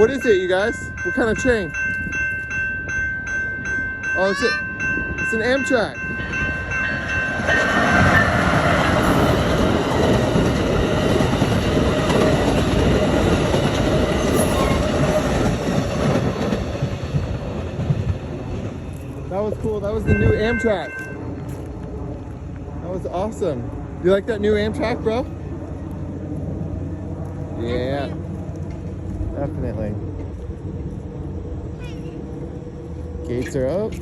What is it, you guys? What kind of train? Oh, it's an Amtrak. That was cool. That was the new Amtrak. That was awesome. You like that new Amtrak, bro? Yeah. Definitely. Gates are up.